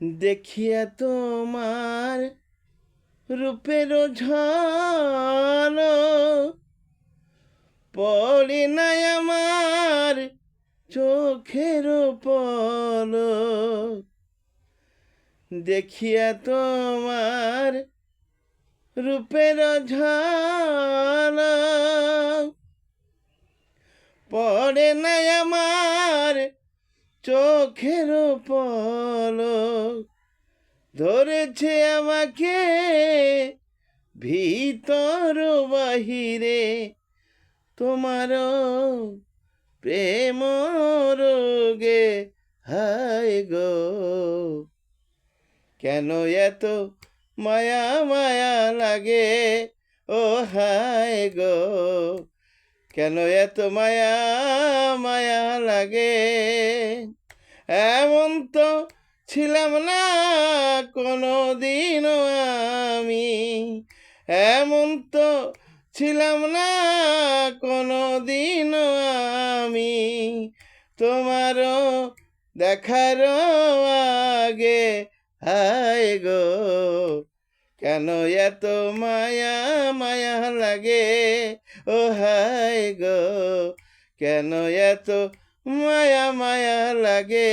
দেখিয়া তোমার রূপের ঝলক পড়ে নাই আমার চোখের পলক। দেখিয়া তোমার রূপের ঝলক পড়ে নাই আমার চোখের পলক। ধরেছে আমাকে ভিতর বাহিরে তোমার প্রেম রোগে। হায় গো কেন এত মায়া মায়া লাগে, ও হায় গো কেন এত মায়া মায়া লাগে। এমন তো ছিলাম না কোনো দিনও আমি, এমন তো ছিলাম না কোনো দিনও আমি। তোমারও দেখার আগে হায় গো কেন এত মায়া মায়া লাগে, ও হায় গো কেন এত মায়া মায়া লাগে।